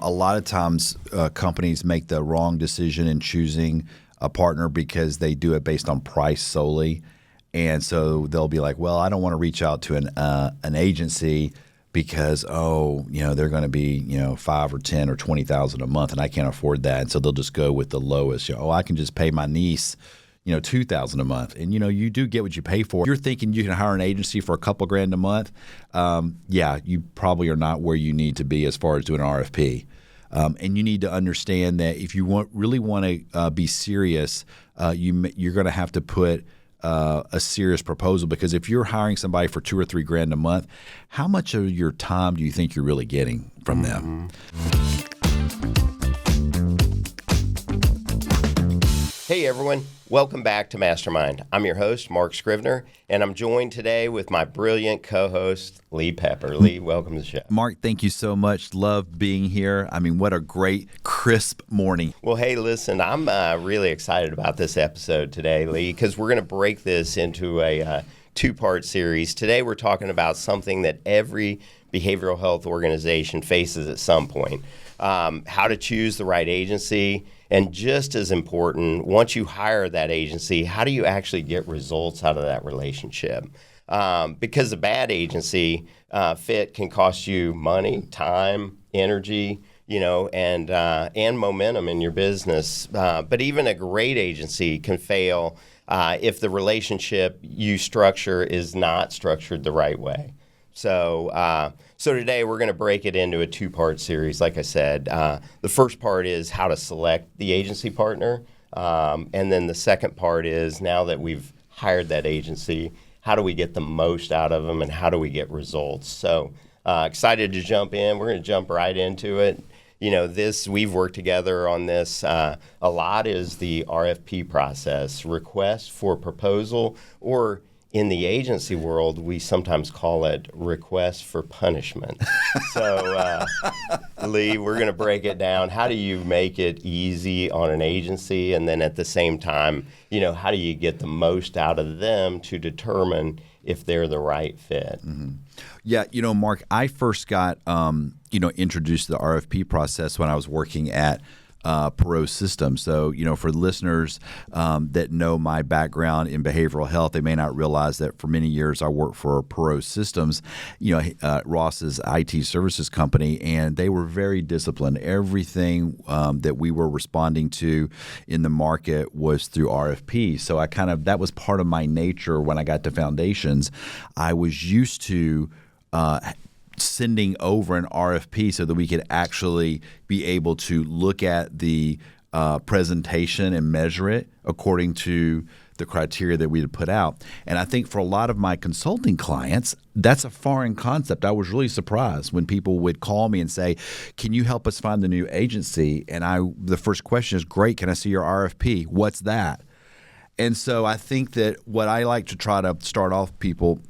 A lot of times companies make the wrong decision in choosing a partner because they do it based on price solely. And so they'll be like, well, I don't want to reach out to an agency because, they're going to be, $5 or $10 or $20,000 a month and I can't afford that. And so they'll just go with the lowest. I can just pay my niece $2,000 a month. And, you do get what you pay for. You're thinking you can hire an agency for a couple grand a month. You probably are not where you need to be as far as doing an RFP. And you need to understand that if you really want to be serious, you're going to have to put a serious proposal, because if you're hiring somebody for $2 or $3 grand a month, how much of your time do you think you're really getting from them? Hey everyone, welcome back to MasterMined. I'm your host, Mark Scrivner, and I'm joined today with my brilliant co-host, Lee Pepper. Lee, welcome to the show. Mark, thank you so much. Love being here. I mean, what a great, crisp morning. Well, hey, listen, I'm really excited about this episode today, Lee, because we're going to break this into a two-part series. Today we're talking about something that every behavioral health organization faces at some point, how to choose the right agency. And just as important, once you hire that agency, how do you actually get results out of that relationship? Because a bad agency fit can cost you money, time, energy, and momentum in your business. But even a great agency can fail if the relationship you structure is not structured the right way. So today we're going to break it into a two-part series. Like I said, the first part is how to select the agency partner. And then the second part is, now that we've hired that agency, how do we get the most out of them and how do we get results? So excited to jump in. We're going to jump right into it. We've worked together on this a lot, is the RFP process, request for proposal, or in the agency world, we sometimes call it request for punishment. So, Lee, we're going to break it down. How do you make it easy on an agency? And then at the same time, how do you get the most out of them to determine if they're the right fit? Mm-hmm. Yeah, Mark, I first got, introduced to the RFP process when I was working at Perot Systems. So, for listeners that know my background in behavioral health, they may not realize that for many years I worked for Perot Systems, Ross's IT services company, and they were very disciplined. Everything that we were responding to in the market was through RFP. So that was part of my nature when I got to Foundations. I was used to sending over an RFP so that we could actually be able to look at the presentation and measure it according to the criteria that we had put out. And I think for a lot of my consulting clients, that's a foreign concept. I was really surprised when people would call me and say, can you help us find the new agency? And the first question is, great, can I see your RFP? What's that? And so I think that what I like to try to start off people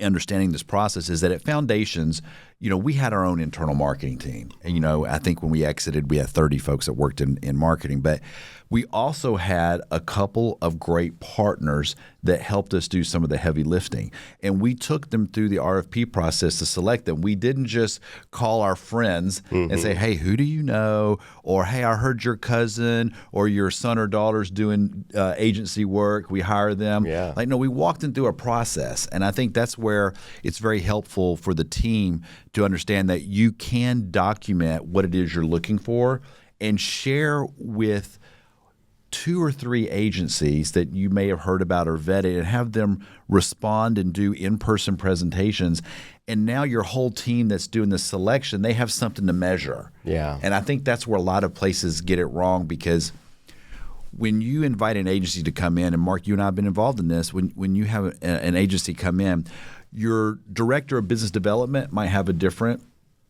understanding this process is that at Foundations, we had our own internal marketing team. And, I think when we exited, we had 30 folks that worked in marketing. But we also had a couple of great partners that helped us do some of the heavy lifting. And we took them through the RFP process to select them. We didn't just call our friends and say, hey, who do you know? Or, hey, I heard your cousin or your son or daughter's doing agency work. We hire them. Yeah. No, we walked them through a process. And I think that's where it's very helpful for the team to understand that you can document what it is you're looking for and share with 2 or 3 agencies that you may have heard about or vetted and have them respond and do in-person presentations. And now your whole team that's doing the selection, they have something to measure. Yeah. And I think that's where a lot of places get it wrong, because when you invite an agency to come in, and Mark, you and I have been involved in this, when you have an agency come in, your director of business development might have a different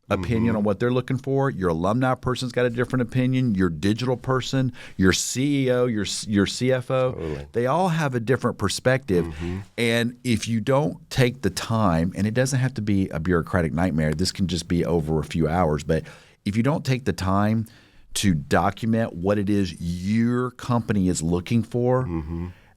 opinion on what they're looking for. Your alumni person's got a different opinion. Your digital person, your CEO, your CFO, totally. They all have a different perspective. And if you don't take the time, and it doesn't have to be a bureaucratic nightmare, this can just be over a few hours, but if you don't take the time to document what it is your company is looking for,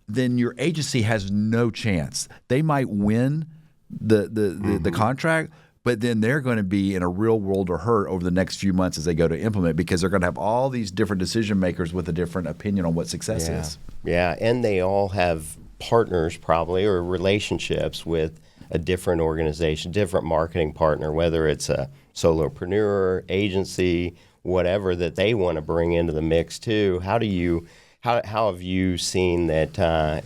then your agency has no chance. They might win the contract, but then they're going to be in a real world of hurt over the next few months as they go to implement, because they're going to have all these different decision makers with a different opinion on what success is. Yeah, and they all have partners probably, or relationships with a different organization, different marketing partner, whether it's a solopreneur, agency, whatever that they want to bring into the mix too. How have you seen that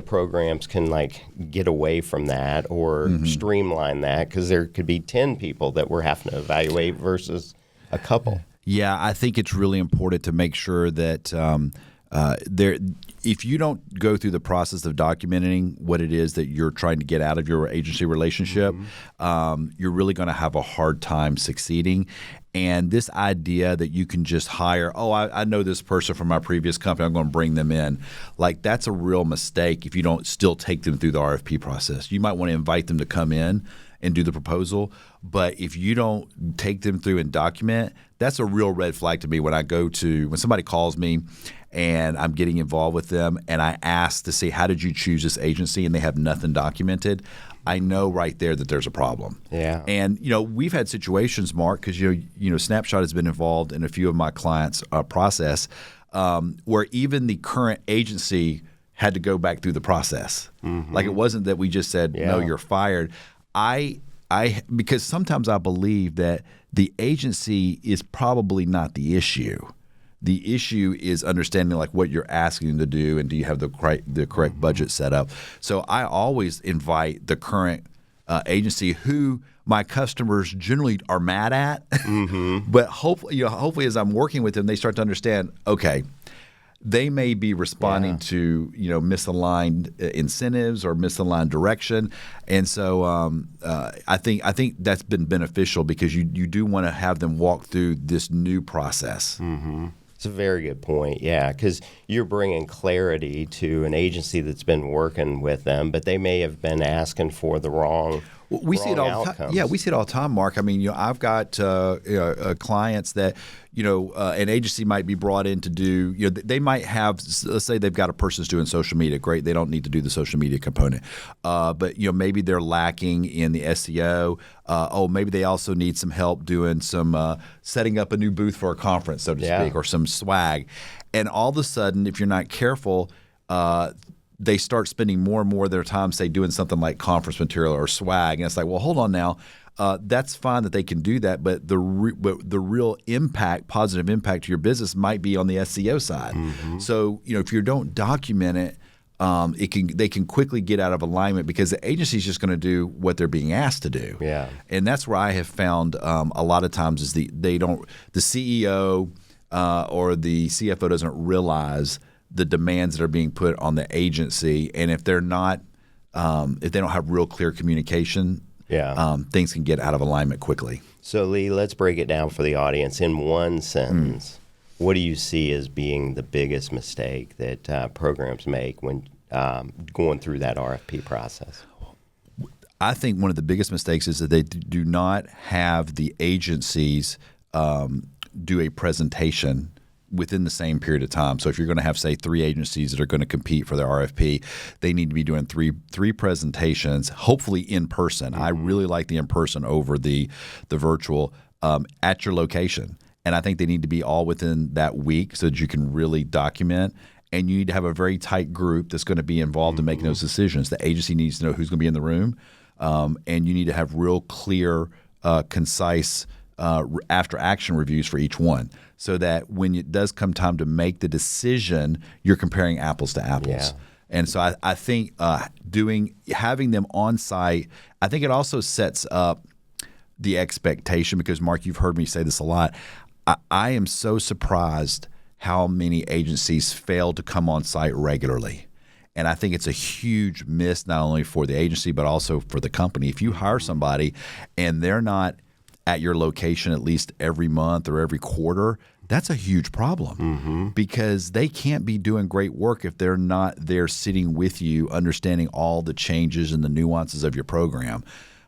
programs can like get away from that or streamline that? Because there could be 10 people that we're having to evaluate versus a couple. Yeah, I think it's really important to make sure that if you don't go through the process of documenting what it is that you're trying to get out of your agency relationship, you're really going to have a hard time succeeding. And this idea that you can just hire, I know this person from my previous company, I'm going to bring them in. Like, that's a real mistake if you don't still take them through the RFP process. You might want to invite them to come in and do the proposal, but if you don't take them through and document, that's a real red flag to me when somebody calls me and I'm getting involved with them and I ask to see, how did you choose this agency, and they have nothing documented. I know right there that there's a problem. Yeah. And we've had situations, Mark, because Snapshot has been involved in a few of my clients' process where even the current agency had to go back through the process. Like, it wasn't that we just said, no, you're fired. Because sometimes I believe that the agency is probably not the issue. The issue is understanding like what you're asking them to do, and do you have the correct budget set up. So I always invite the current agency who my customers generally are mad at, but hopefully as I'm working with them, they start to understand, okay, they may be responding to misaligned incentives or misaligned direction, and so I think that's been beneficial, because you do want to have them walk through this new process. It's a very good point, yeah, because you're bringing clarity to an agency that's been working with them, but they may have been asking for the wrong see it all the time. Yeah, we see it all the time, Mark. I mean, I've got clients that, an agency might be brought in to do, they might have, let's say they've got a person who's doing social media. Great, they don't need to do the social media component. But, maybe they're lacking in the SEO. Maybe they also need some help doing some setting up a new booth for a conference, so to speak, or some swag. And all of a sudden, if you're not careful, they start spending more and more of their time, say, doing something like conference material or swag. And it's like, well, hold on now. That's fine that they can do that, but the real impact, positive impact to your business might be on the SEO side. So, if you don't document it, they can quickly get out of alignment, because the agency is just going to do what they're being asked to do. Yeah. And that's where I have found a lot of times is the CEO or the CFO doesn't realize the demands that are being put on the agency, and if they're not, if they don't have real clear communication, things can get out of alignment quickly. So, Lee, let's break it down for the audience in one sentence. What do you see as being the biggest mistake that programs make when going through that RFP process? I think one of the biggest mistakes is that they do not have the agencies do a presentation within the same period of time. So if you're going to have, say, 3 agencies that are going to compete for the RFP, they need to be doing three presentations, hopefully in person. I really like the in person over the virtual at your location. And I think they need to be all within that week so that you can really document. And you need to have a very tight group that's going to be involved in making those decisions. The agency needs to know who's going to be in the room. And you need to have real clear, concise after action reviews for each one, so that when it does come time to make the decision, you're comparing apples to apples. Yeah. And so I think having them on site, I think it also sets up the expectation, because Mark, you've heard me say this a lot. I am so surprised how many agencies fail to come on site regularly. And I think it's a huge miss, not only for the agency, but also for the company. If you hire somebody and they're not at your location at least every month or every quarter, that's a huge problem, because they can't be doing great work if they're not there sitting with you, understanding all the changes and the nuances of your program.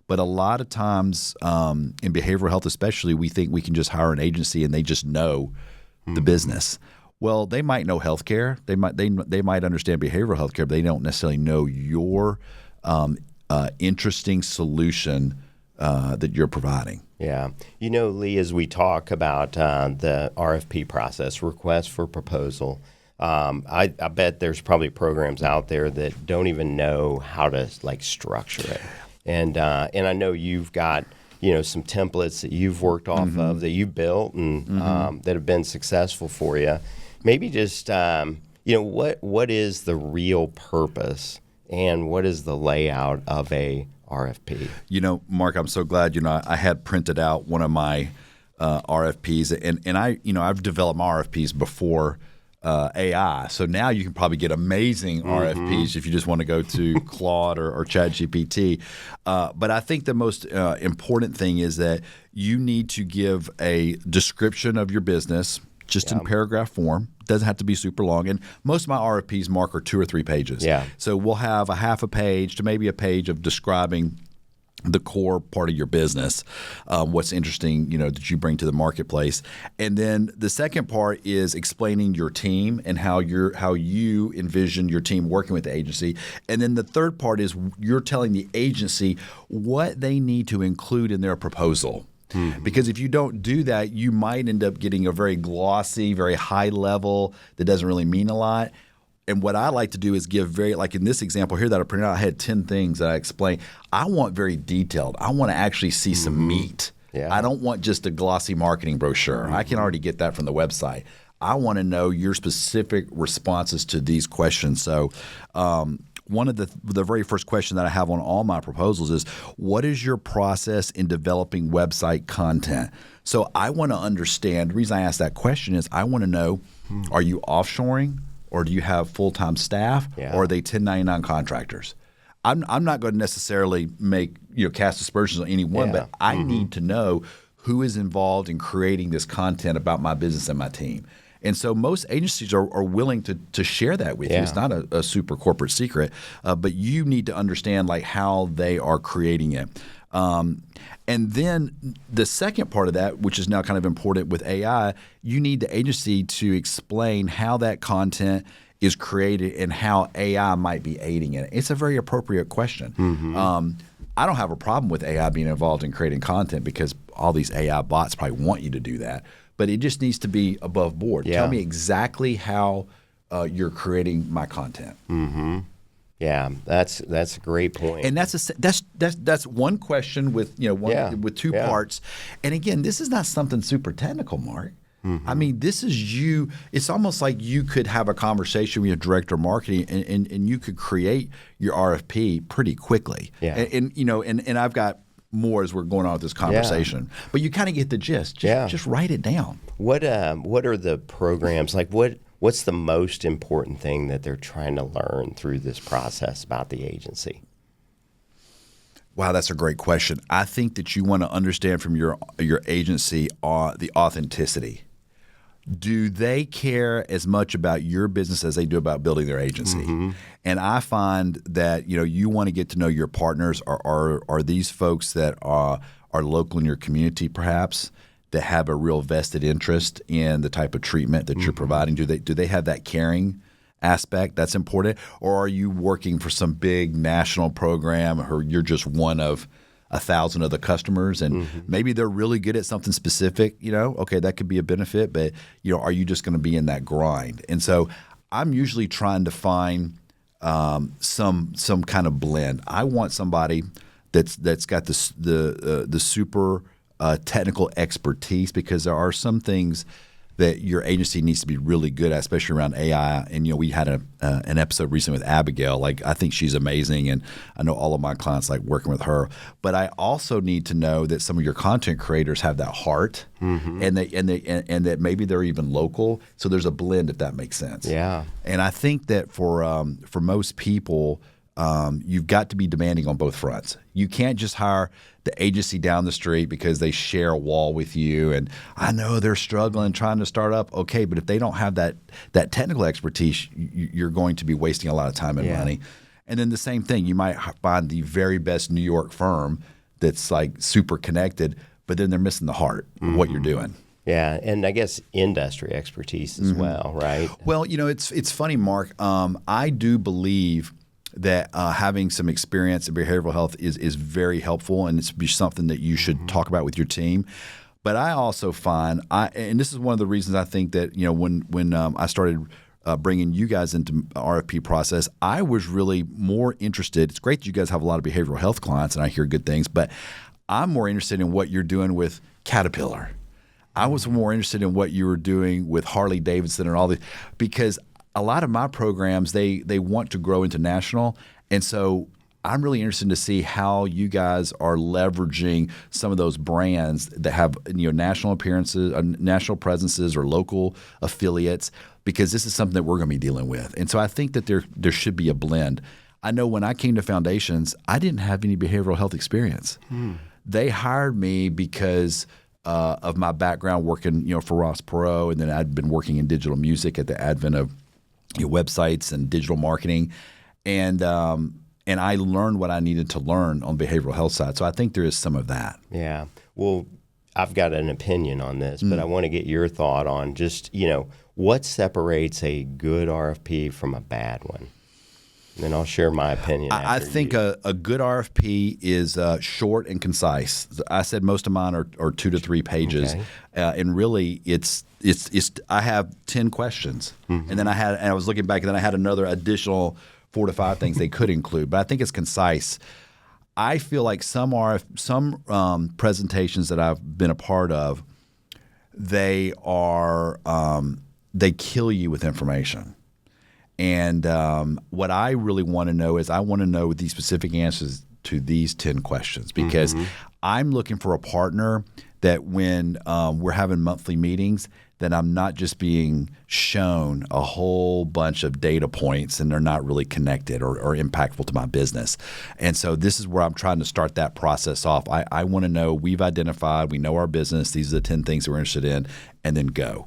But a lot of times in behavioral health especially, we think we can just hire an agency and they just know the business. Well, they might know healthcare. They might understand behavioral healthcare, but they don't necessarily know your interesting solution that you're providing. Yeah. Lee, as we talk about the RFP process, request for proposal, I bet there's probably programs out there that don't even know how to structure it. And I know you've got some templates that you've worked off of, that you've built and that have been successful for you. Maybe just what is the real purpose and what is the layout of a RFP? Mark, I'm so glad. I had printed out one of my RFPs, and I've developed my RFPs before AI. So now you can probably get amazing RFPs if you just want to go to Claude or ChatGPT. But I think the most important thing is that you need to give a description of your business just in paragraph form. Doesn't have to be super long. And most of my RFPs, Mark, are 2 or 3 pages. Yeah. So we'll have a half a page to maybe a page of describing the core part of your business, what's interesting, that you bring to the marketplace. And then the second part is explaining your team and how you envision your team working with the agency. And then the third part is you're telling the agency what they need to include in their proposal. Because if you don't do that, you might end up getting a very glossy, very high level that doesn't really mean a lot. And what I like to do is give like in this example here that I printed out, I had 10 things that I explained. I want very detailed. I want to actually see some meat. Yeah. I don't want just a glossy marketing brochure. I can already get that from the website. I want to know your specific responses to these questions. So one of the very first question that I have on all my proposals is, what is your process in developing website content? So I want to understand. The reason I ask that question is I want to know, are you offshoring, or do you have full-time staff, or are they 1099 contractors? I'm not going to necessarily cast aspersions on anyone, but I need to know who is involved in creating this content about my business and my team. And so most agencies are willing to share that with you. It's not a super corporate secret, but you need to understand how they are creating it. And then the second part of that, which is now kind of important with AI, you need the agency to explain how that content is created and how AI might be aiding in it. It's a very appropriate question. I don't have a problem with AI being involved in creating content because all these AI bots probably want you to do that. But it just needs to be above board. Tell me exactly how you're creating my content. Yeah, that's a great point. And that's one question with with 2 parts. And again, this is not something super technical, Mark. I mean, this is you. It's almost like you could have a conversation with your director of marketing, and you could create your RFP pretty quickly. Yeah. And I've got more as we're going on with this conversation. But you kind of get the gist. Just write it down. What are the programs what's the most important thing that they're trying to learn through this process about the agency? Wow, that's a great question. I think that you want to understand from your agency the authenticity. Do they care as much about your business as they do about building their agency? And I find that you want to get to know your partners. Are these folks that are local in your community, perhaps, that have a real vested interest in the type of treatment that you're providing? Do they have that caring aspect that's important, or are you working for some big national program, or you're just one of 1,000 of the customers, and maybe they're really good at something specific? Okay, that could be a benefit, but are you just going to be in that grind? And so I'm usually trying to find some kind of blend. I want somebody that's got the super technical expertise, because there are some things that your agency needs to be really good at, especially around AI. And we had an episode recently with Abigail. I think she's amazing, and I know all of my clients like working with her. But I also need to know that some of your content creators have that heart, and that maybe they're even local. So there's a blend, if that makes sense. Yeah. And I think that for most people, you've got to be demanding on both fronts. You can't just hire the agency down the street because they share a wall with you, and I know they're struggling trying to start up. Okay, but if they don't have that technical expertise, you're going to be wasting a lot of time and money. And then the same thing, you might find the very best New York firm that's super connected, but then they're missing the heart of what you're doing. Yeah, and I guess industry expertise as well, right? Well, it's funny, Mark. I do believe that having some experience in behavioral health is very helpful, and it's something that you should talk about with your team. But I also find, and this is one of the reasons I think that when I started bringing you guys into RFP process, I was really more interested. It's great that you guys have a lot of behavioral health clients, and I hear good things, but I'm more interested in what you're doing with Caterpillar. I was more interested in what you were doing with Harley Davidson and all these, because a lot of my programs, they want to grow international. And so I'm really interested to see how you guys are leveraging some of those brands that have national appearances, national presences, or local affiliates, because this is something that we're going to be dealing with. And so I think that there should be a blend. I know when I came to Foundations, I didn't have any behavioral health experience. They hired me because of my background working for Ross Perot, and then I'd been working in digital music at the advent of websites and digital marketing, and I learned what I needed to learn on the behavioral health side. So I think there is some of that. Yeah. Well, I've got an opinion on this, but I want to get your thought on just, what separates a good RFP from a bad one? And then I'll share my opinion. I think a good RFP is short and concise. I said most of mine are 2 to 3 pages, and really it's I have 10 questions, and then I was looking back, and then I had another additional 4 to 5 things they could include. But I think it's concise. I feel like some presentations that I've been a part of, they kill you with information. And what I really want to know is I want to know the specific answers to these 10 questions, because I'm looking for a partner that when we're having monthly meetings, that I'm not just being shown a whole bunch of data points and they're not really connected or impactful to my business. And so this is where I'm trying to start that process off. I want to know we've identified, we know our business, these are the 10 things that we're interested in, and then go.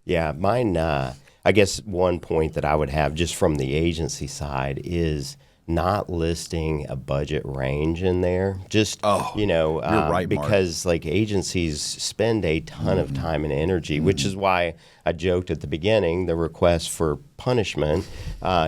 Yeah, mine, I guess one point that I would have just from the agency side is not listing a budget range in there. Just, you're right, because like agencies spend a ton of time and energy, which is why I joked at the beginning, the request for punishment,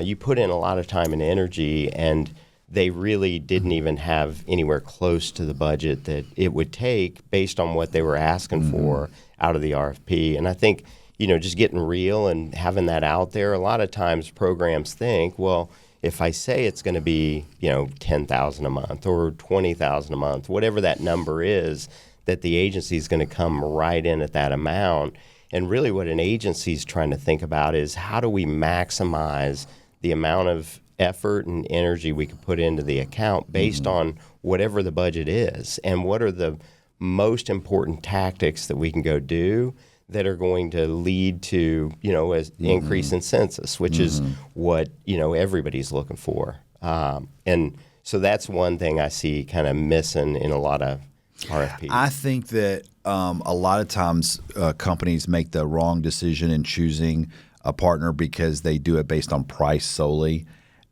you put in a lot of time and energy, and they really didn't even have anywhere close to the budget that it would take based on what they were asking for out of the RFP. And I think, just getting real and having that out there, a lot of times programs think, well, if I say it's going to be, $10,000 a month or $20,000 a month, whatever that number is, that the agency is going to come right in at that amount. And really what an agency is trying to think about is how do we maximize the amount of effort and energy we could put into the account based on whatever the budget is, and what are the most important tactics that we can go do that are going to lead to, an increase in census, which is what, everybody's looking for. And so that's one thing I see kind of missing in a lot of RFPs. I think that a lot of times companies make the wrong decision in choosing a partner because they do it based on price solely.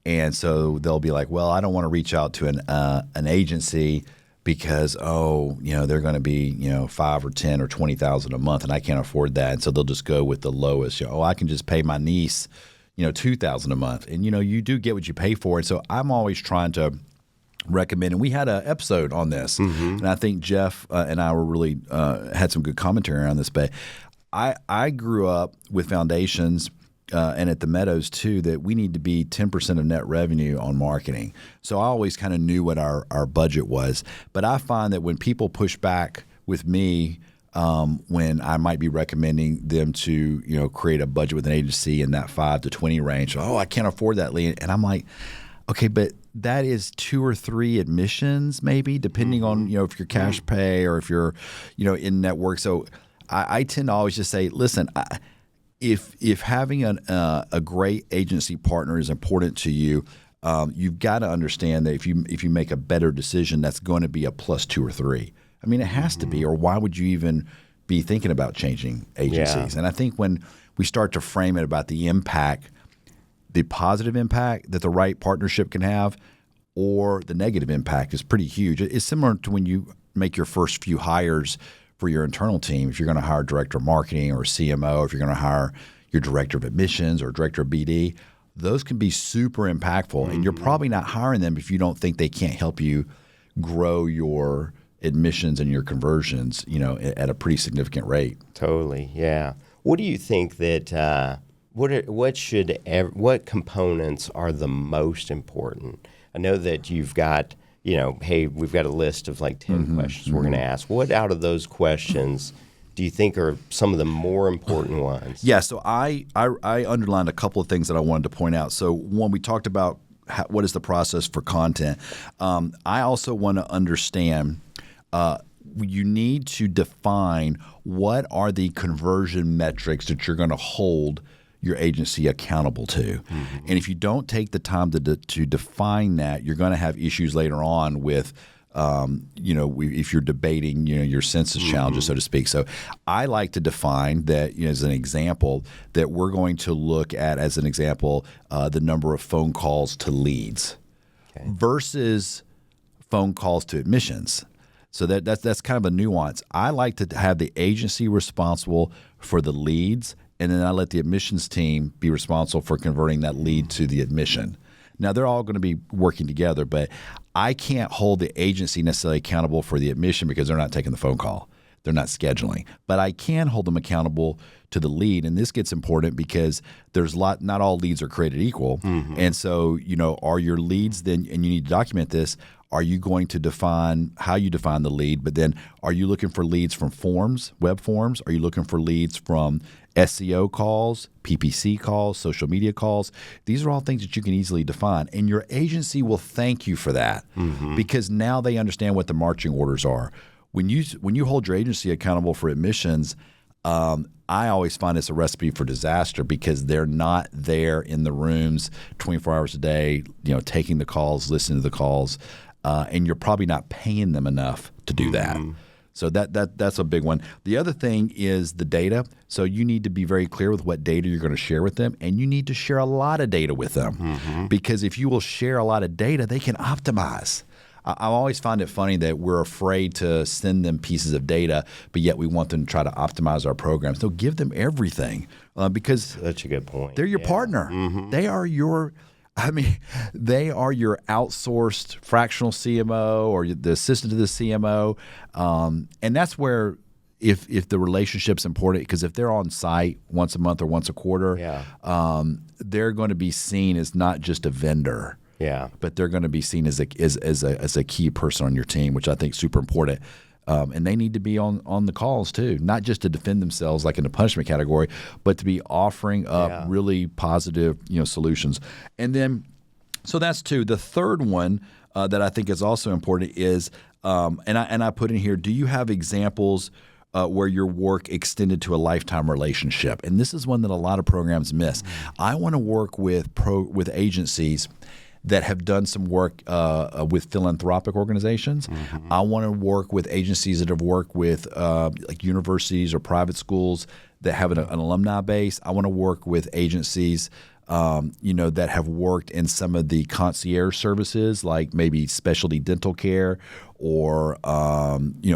And so they'll be like, well, I don't want to reach out to an agency because, they're going to be, $5,000 or $10,000 or $20,000 a month, and I can't afford that. And so they'll just go with the lowest. I can just pay my niece, $2,000 a month. And, you do get what you pay for. And so I'm always trying to recommend, and we had an episode on this, and I think Jeff and I were really had some good commentary on this. But I grew up with Foundations and at the Meadows too, that we need to be 10% of net revenue on marketing. So I always kind of knew what our budget was. But I find that when people push back with me, when I might be recommending them to create a budget with an agency in that 5 to 20 range, I can't afford that, Lee. And I'm like, okay, but that is 2 or 3 admissions maybe, depending on if you're cash pay or if you're in network. So I tend to always just say, listen, if having a great agency partner is important to you, you've got to understand that if you make a better decision, that's going to be a plus 2 or 3. I mean, it has to be, or why would you even be thinking about changing agencies? Yeah. And I think when we start to frame it about the impact, the positive impact that the right partnership can have, or the negative impact is pretty huge. It's similar to when you make your first few hires for your internal team. If you're going to hire a director of marketing or a CMO, if you're going to hire your director of admissions or director of BD, those can be super impactful. And you're probably not hiring them if you don't think they can't help you grow your admissions and your conversions, at a pretty significant rate. Totally, yeah. What do you think that what components are the most important? I know that you've got, hey, we've got a list of like 10 questions we're going to ask. What out of those questions do you think are some of the more important ones? Yeah, so I underlined a couple of things that I wanted to point out. So when we talked about what is the process for content, I also want to understand you need to define what are the conversion metrics that you're going to hold your agency accountable to. And if you don't take the time to define that, you're going to have issues later on with if you're debating, your census challenges, so to speak. So I like to define that, as an example, that we're going to look at, as an example, the number of phone calls to leads versus phone calls to admissions. So that's kind of a nuance. I like to have the agency responsible for the leads, and then I let the admissions team be responsible for converting that lead to the admission. Now, they're all going to be working together, but I can't hold the agency necessarily accountable for the admission because they're not taking the phone call. They're not scheduling. But I can hold them accountable to the lead, and this gets important because not all leads are created equal. And so, are your leads then, and you need to document this, are you going to define how you define the lead, but then are you looking for leads from forms, web forms? Are you looking for leads from SEO calls, PPC calls, social media calls? These are all things that you can easily define, and your agency will thank you for that because now they understand what the marching orders are. When you hold your agency accountable for admissions, I always find it's a recipe for disaster because they're not there in the rooms 24 hours a day, taking the calls, listening to the calls, and you're probably not paying them enough to do that. So that's a big one. The other thing is the data. So you need to be very clear with what data you're going to share with them, and you need to share a lot of data with them because if you will share a lot of data, they can optimize. I always find it funny that we're afraid to send them pieces of data, but yet we want them to try to optimize our programs. So give them everything because that's a good point. They're your partner. They are they are your outsourced fractional CMO or the assistant to the CMO, and that's where if the relationship's important, because if they're on site once a month or once a quarter, they're going to be seen as not just a vendor. But they're going to be seen as a key person on your team, which I think is super important. And they need to be on the calls too, not just to defend themselves like in the punishment category, but to be offering up really positive solutions. And then, so that's two. The third one that I think is also important is, and I put in here, do you have examples where your work extended to a lifetime relationship? And this is one that a lot of programs miss. I want to work with agencies that have done some work with philanthropic organizations. I want to work with agencies that have worked with like universities or private schools that have an alumni base. I want to work with agencies that have worked in some of the concierge services, like maybe specialty dental care or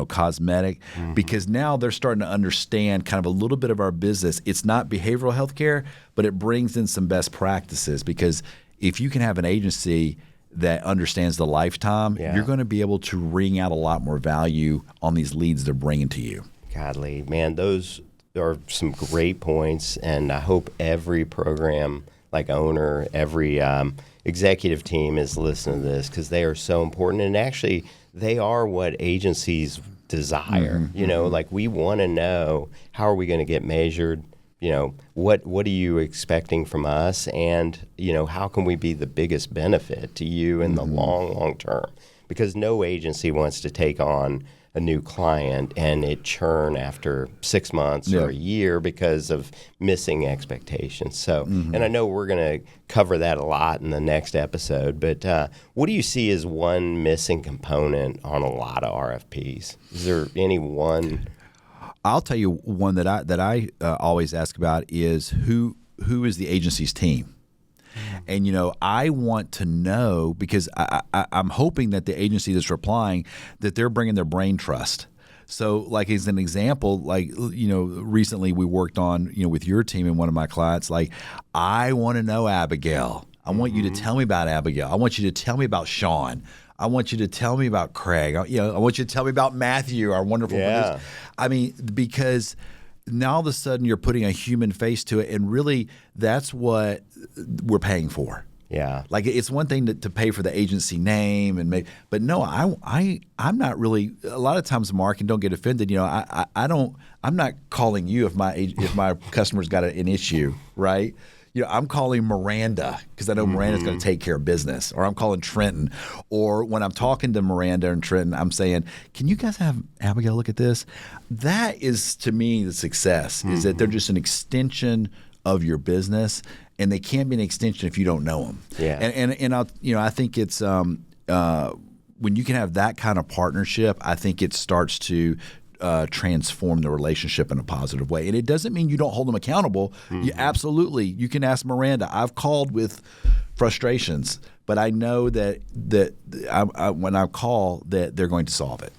cosmetic, because now they're starting to understand kind of a little bit of our business. It's not behavioral health care, but it brings in some best practices, because if you can have an agency that understands the lifetime, you're going to be able to wring out a lot more value on these leads they're bringing to you. God, Lee, man, those are some great points, and I hope every program owner, every executive team is listening to this, because they are so important, and actually they are what agencies desire. We want to know, how are we going to get measured? What are you expecting from us, and how can we be the biggest benefit to you in the long term? Because no agency wants to take on a new client and it churn after 6 months or a year because of missing expectations. So, and I know we're going to cover that a lot in the next episode, but what do you see as one missing component on a lot of RFPs? Is there any one? I'll tell you one that I always ask about is who is the agency's team? And, I want to know, because I'm hoping that the agency that's replying, that they're bringing their brain trust. So like as an example, like, recently we worked on, with your team and one of my clients, like, I want to know Abigail. I want you to tell me about Abigail. I want you to tell me about Sean. I want you to tell me about Craig. I want you to tell me about Matthew, our wonderful producer. I mean, because now all of a sudden you're putting a human face to it, and really that's what we're paying for. Yeah. Like, it's one thing to pay for the agency name but no, I'm not really, a lot of times, Mark, and don't get offended, I'm not calling you if my customer's got an issue, right? I'm calling Miranda because I know Miranda's going to take care of business, or I'm calling Trenton, or when I'm talking to Miranda and Trenton, I'm saying, can you guys have Abigail look at this? That is, to me, the success, is that they're just an extension of your business, and they can't be an extension if you don't know them. Yeah. And I think it's when you can have that kind of partnership, I think it starts to transform the relationship in a positive way. And it doesn't mean you don't hold them accountable. Absolutely. You can ask Miranda. I've called with frustrations, but I know that when I call, that they're going to solve it.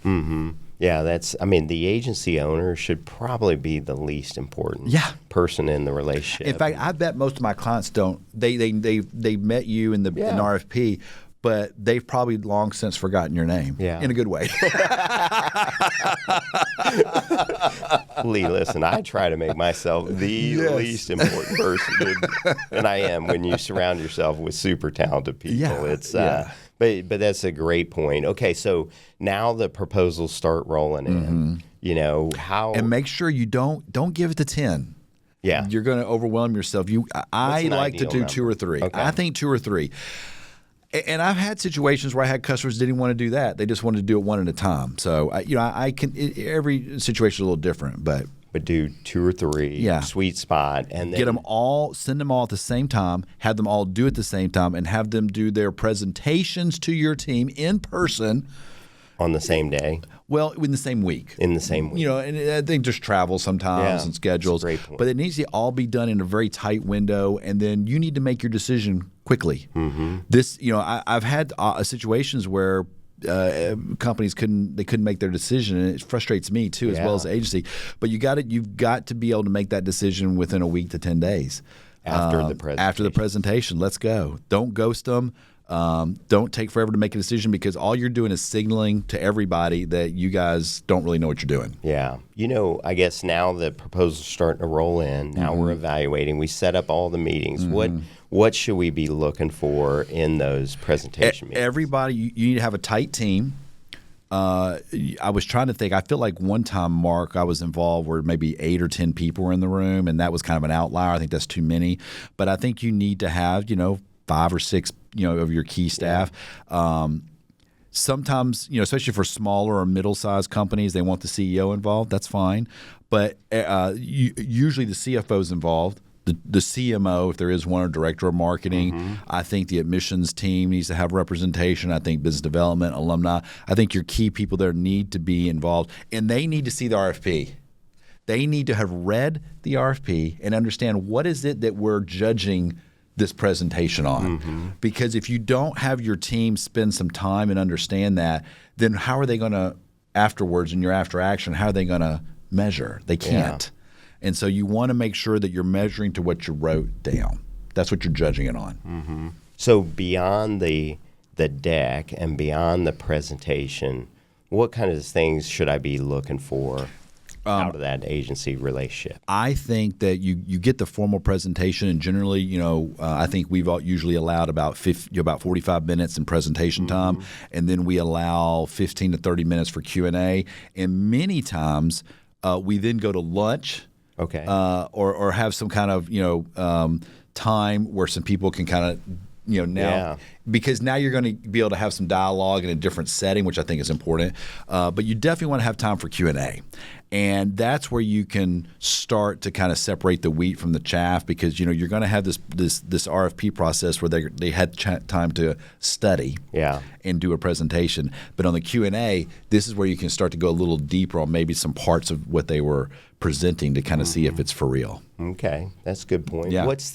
Yeah, the agency owner should probably be the least important person in the relationship. In fact, I bet most of my clients don't. They met you in an RFP, but they've probably long since forgotten your name. Yeah. In a good way. Lee, listen, I try to make myself the least important person, dude. And I am, when you surround yourself with super talented people. Yeah. But that's a great point. Okay, so now the proposals start rolling in. How, and make sure you don't give it to 10. Yeah. You're going to overwhelm yourself. I like to do number? 2 or 3. Okay. I think 2 or 3. And I've had situations where I had customers that didn't want to do that. They just wanted to do it one at a time. So I can. Every situation is a little different, but do 2 or 3, sweet spot, and then get them all, send them all at the same time, have them all do it at the same time, and have them do their presentations to your team in person on the same day. Well, in the same week. In the same week. And they just travel sometimes and schedules. That's a great point. But it needs to all be done in a very tight window, and then you need to make your decision quickly. This, I've had situations where companies couldn't make their decision, and it frustrates me too, as well as the agency. But you've got to be able to make that decision within a week to 10 days after the presentation. After the presentation, let's go. Don't ghost them. Don't take forever to make a decision, because all you're doing is signaling to everybody that you guys don't really know what you're doing. Yeah. I guess now the proposal's starting to roll in. Now we're evaluating. We set up all the meetings. What should we be looking for in those presentation meetings? Everybody, you need to have a tight team. I was trying to think. I feel like one time, Mark, I was involved where maybe 8 or 10 people were in the room, and that was kind of an outlier. I think that's too many. But I think you need to have, 5 or 6, of your key staff. Sometimes, especially for smaller or middle-sized companies, they want the CEO involved. That's fine. But usually the CFO's involved. The CMO, if there is one, or director of marketing. I think the admissions team needs to have representation. I think business development, alumni. I think your key people there need to be involved, and they need to see the RFP. They need to have read the RFP and understand what is it that we're judging this presentation on. Because if you don't have your team spend some time and understand that, then how are they going to afterwards, in your after action, how are they going to measure? They can't. And so you want to make sure that you're measuring to what you wrote down. That's what you're judging it on. So beyond the deck and beyond the presentation, what kind of things should I be looking for out of that agency relationship? I think that you get the formal presentation, and generally, I think we've usually allowed about 45 minutes in presentation time, and then we allow 15 to 30 minutes for Q&A. And many times we then go to lunch. Okay. Or have some kind of time where some people can kind of because now you're going to be able to have some dialogue in a different setting, which I think is important. But you definitely want to have time for Q&A. And that's where you can start to kind of separate the wheat from the chaff, because you're going to have this RFP process where they had time to study and do a presentation. But on the Q&A, this is where you can start to go a little deeper on maybe some parts of what they were presenting to kind of see if it's for real. Okay, that's a good point. Yeah. What's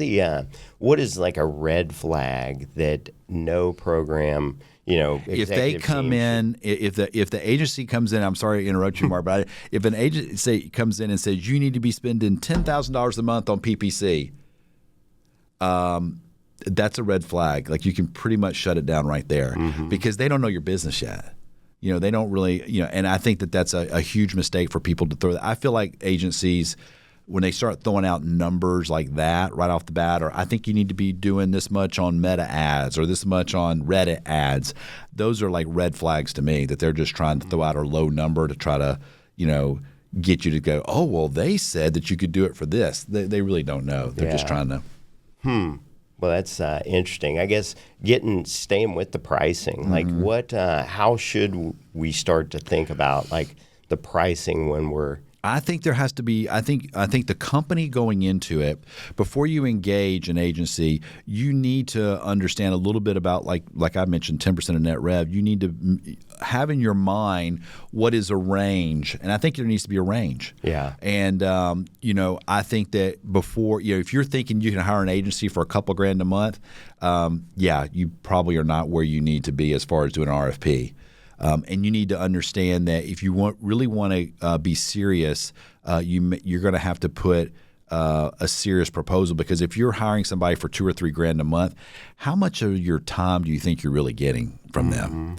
what is like a red flag that no program if they come in, if the agency comes in, I'm sorry to interrupt you, Mark, but if an agency comes in and says you need to be spending $10,000 a month on PPC, that's a red flag. Like, you can pretty much shut it down right there because they don't know your business yet. They don't really, and I think that that's a huge mistake for people to throw that. I feel like agencies, when they start throwing out numbers like that right off the bat, or I think you need to be doing this much on Meta ads or this much on Reddit ads, those are like red flags to me, that they're just trying to throw out a low number to try to, get you to go, oh, well, they said that you could do it for this. They really don't know. They're just trying to. Well, that's interesting. I guess staying with the pricing, like how should we start to think about like the pricing when we're I think there has to be. I think the company going into it, before you engage an agency, you need to understand a little bit about, like I mentioned, 10% of net rev. You need to have in your mind what is a range, and I think there needs to be a range. Yeah. And I think that before, if you're thinking you can hire an agency for a couple grand a month, you probably are not where you need to be as far as doing an RFP. And you need to understand that if you really want to be serious, you're going to have to put a serious proposal, because if you're hiring somebody for $2 or $3 grand a month, how much of your time do you think you're really getting from them?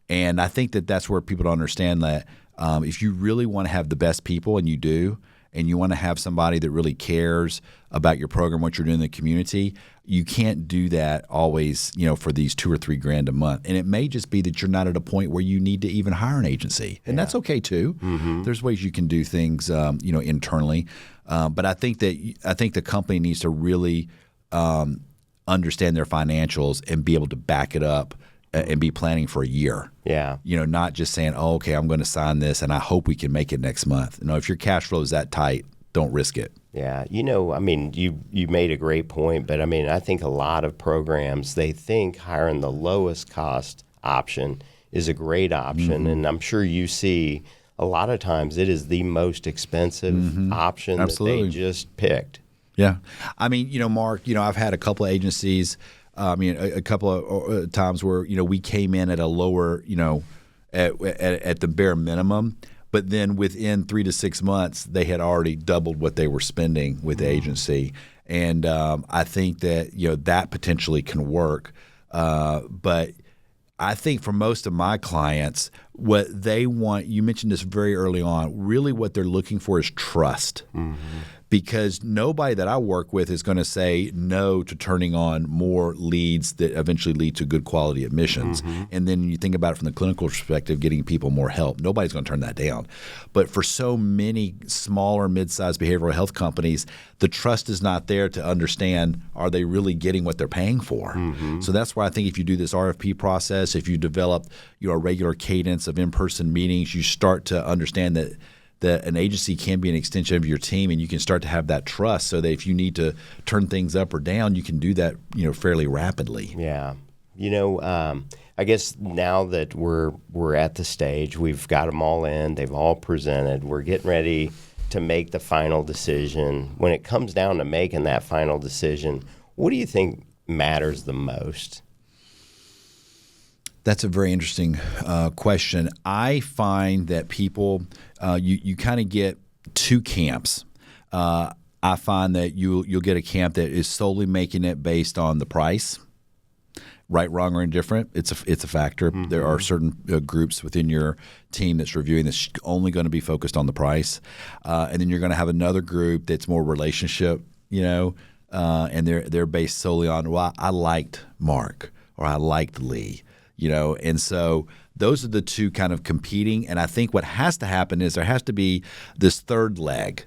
And I think that that's where people don't understand that if you really want to have the best people, and you do, and you want to have somebody that really cares about your program, what you're doing in the community, you can't do that always, for these $2 or $3 grand a month. And it may just be that you're not at a point where you need to even hire an agency, and that's okay too. There's ways you can do things, internally. But I think the company needs to really understand their financials and be able to back it up and be planning for a year. Yeah. Not just saying, oh, okay, I'm going to sign this and I hope we can make it next month. If your cash flow is that tight, don't risk it. Yeah. You made a great point, but I think a lot of programs, they think hiring the lowest cost option is a great option. And I'm sure you see a lot of times it is the most expensive option Absolutely. that they just picked. Yeah. Mark, I've had a couple of agencies, a couple of times where, we came in at a lower, at the bare minimum, but then within 3 to 6 months, they had already doubled what they were spending with the agency. And I think that, that potentially can work. But I think for most of my clients, what they want, you mentioned this very early on, really what they're looking for is trust. Because nobody that I work with is going to say no to turning on more leads that eventually lead to good quality admissions. And then you think about it from the clinical perspective, getting people more help. Nobody's going to turn that down. But for so many smaller, mid-sized behavioral health companies, the trust is not there to understand, are they really getting what they're paying for? So that's why I think if you do this RFP process, if you develop a regular cadence of in-person meetings, you start to understand that an agency can be an extension of your team, and you can start to have that trust so that if you need to turn things up or down, you can do that, fairly rapidly. Yeah. I guess now that we're at the stage, we've got them all in, they've all presented, we're getting ready to make the final decision. When it comes down to making that final decision, what do you think matters the most? That's a very interesting question. I find that people, you kind of get two camps. I find that you'll get a camp that is solely making it based on the price, right, wrong, or indifferent. It's a factor. There are certain groups within your team that's reviewing that's only going to be focused on the price, and then you're going to have another group that's more relationship, and they're based solely on, well, I liked Mark or I liked Lee. And so those are the two kind of competing. And I think what has to happen is there has to be this third leg.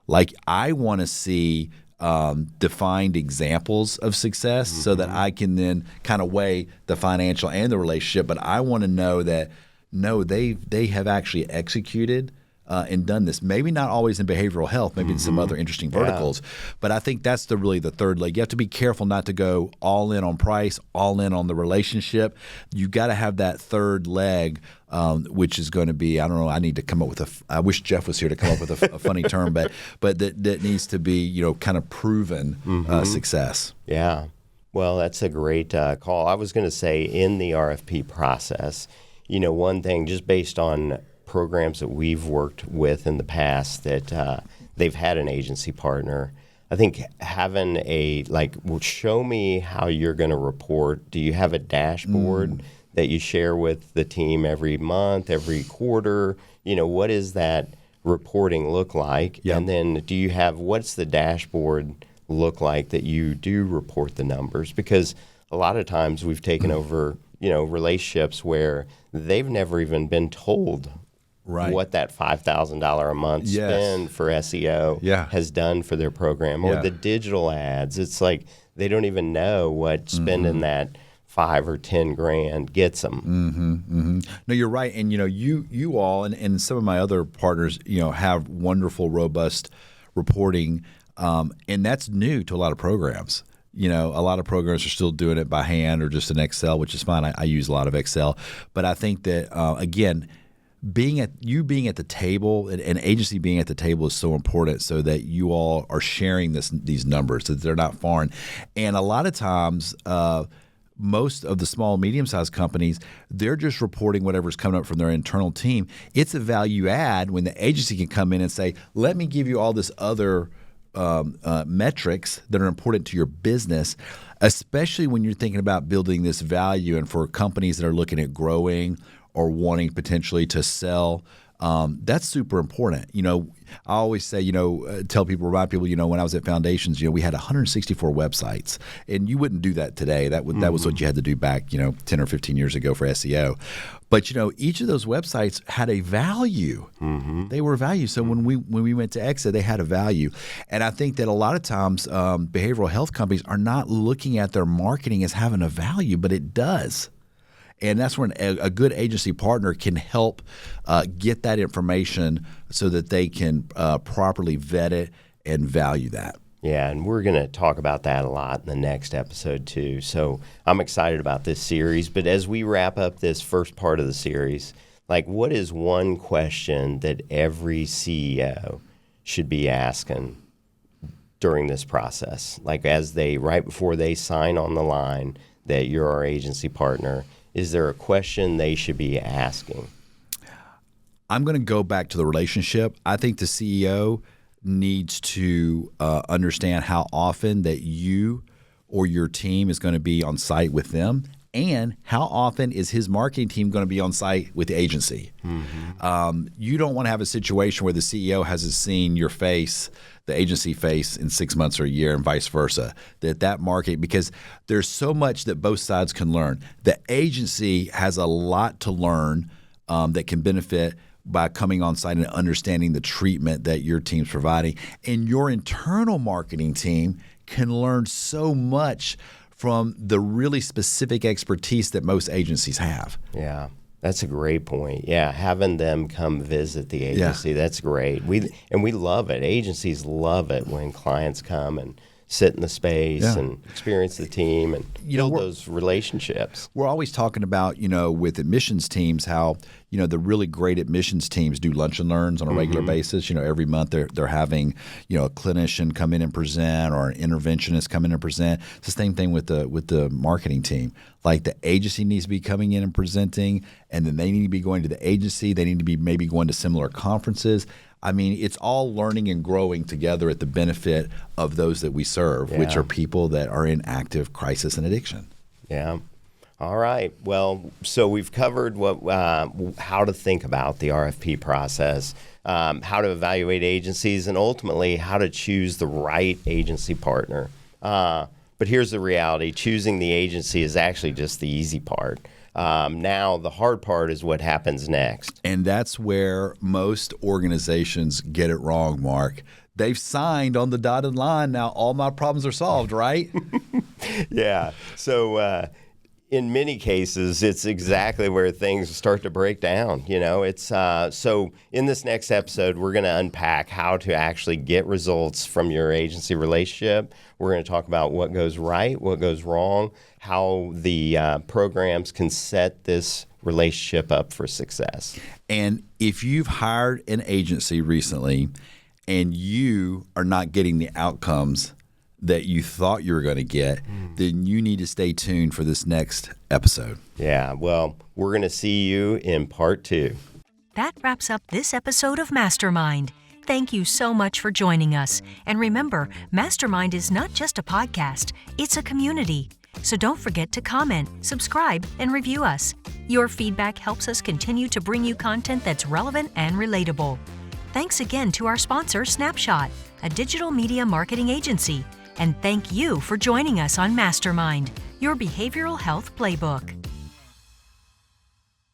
Like, I want to see defined examples of success so that I can then kind of weigh the financial and the relationship. But I want to know that, no, they have actually executed and done this. Maybe not always in behavioral health, maybe in some other interesting verticals. But I think that's really the third leg. You have to be careful not to go all in on price, all in on the relationship. You got to have that third leg, which is going to be, I don't know, I need to come up with I wish Jeff was here to come up with a funny term, but that needs to be, kind of proven success. Yeah. Well, that's a great call. I was going to say in the RFP process, one thing just based on programs that we've worked with in the past that they've had an agency partner. I think having well, show me how you're going to report. Do you have a dashboard that you share with the team every month, every quarter? What does that reporting look like? Yep. And then what's the dashboard look like that you do report the numbers? Because a lot of times we've taken over, relationships where they've never even been told what that $5,000 a month spend for SEO has done for their program, or the digital ads. It's like they don't even know what spending that $5 or $10,000 gets them. No, you're right, and you all and some of my other partners, have wonderful, robust reporting, and that's new to a lot of programs. A lot of programs are still doing it by hand or just in Excel, which is fine. I use a lot of Excel, but I think that again, being at the table and agency being at the table is so important, so that you all are sharing these numbers, that they're not foreign. And a lot of times, most of the small, medium-sized companies, they're just reporting whatever's coming up from their internal team. It's a value add when the agency can come in and say, let me give you all this other metrics that are important to your business, especially when you're thinking about building this value, and for companies that are looking at growing or wanting potentially to sell. That's super important. I always say, remind people, when I was at Foundations, we had 164 websites, and you wouldn't do that today. That was what you had to do back, 10 or 15 years ago for SEO. But each of those websites had a value. They were value. So when we went to exit, they had a value. And I think that a lot of times behavioral health companies are not looking at their marketing as having a value, but it does. And that's when a good agency partner can help get that information so that they can properly vet it and value that. Yeah, and we're going to talk about that a lot in the next episode too. So I'm excited about this series. But as we wrap up this first part of the series, what is one question that every CEO should be asking during this process? Right before they sign on the line that you're our agency partner, is there a question they should be asking? I'm going to go back to the relationship. I think the CEO needs to understand how often that you or your team is going to be on site with them, and how often is his marketing team going to be on site with the agency. You don't want to have a situation where the CEO hasn't seen your face, the agency face, in 6 months or a year, and vice versa. That market, because there's so much that both sides can learn. The agency has a lot to learn that can benefit by coming on site and understanding the treatment that your team's providing. And your internal marketing team can learn so much from the really specific expertise that most agencies have. Yeah, that's a great point. Yeah, having them come visit the agency, that's great. We love it. Agencies love it when clients come and sit in the space and experience the team and build those relationships. We're always talking about, with admissions teams, how, the really great admissions teams do lunch and learns on a regular basis. Every month they're having, a clinician come in and present, or an interventionist come in and present. It's the same thing with the marketing team. The agency needs to be coming in and presenting, and then they need to be going to the agency. They need to be maybe going to similar conferences. I mean, it's all learning and growing together at the benefit of those that we serve, which are people that are in active crisis and addiction. Yeah. All right. Well, so we've covered how to think about the RFP process, how to evaluate agencies, and ultimately how to choose the right agency partner. But here's the reality. Choosing the agency is actually just the easy part. Now, the hard part is what happens next. And that's where most organizations get it wrong, Mark. They've signed on the dotted line. Now all my problems are solved, right? Yeah. So in many cases, it's exactly where things start to break down. It's so in this next episode, we're going to unpack how to actually get results from your agency relationship. We're going to talk about what goes right, what goes wrong, how the programs can set this relationship up for success. And if you've hired an agency recently and you are not getting the outcomes that you thought you were going to get, then you need to stay tuned for this next episode. Yeah, well, we're going to see you in part 2. That wraps up this episode of MasterMined. Thank you so much for joining us. And remember, MasterMined is not just a podcast, it's a community. So don't forget to comment, subscribe, and review us. Your feedback helps us continue to bring you content that's relevant and relatable. Thanks again to our sponsor, Snapshot, a digital media marketing agency. And thank you for joining us on MasterMined, your behavioral health playbook.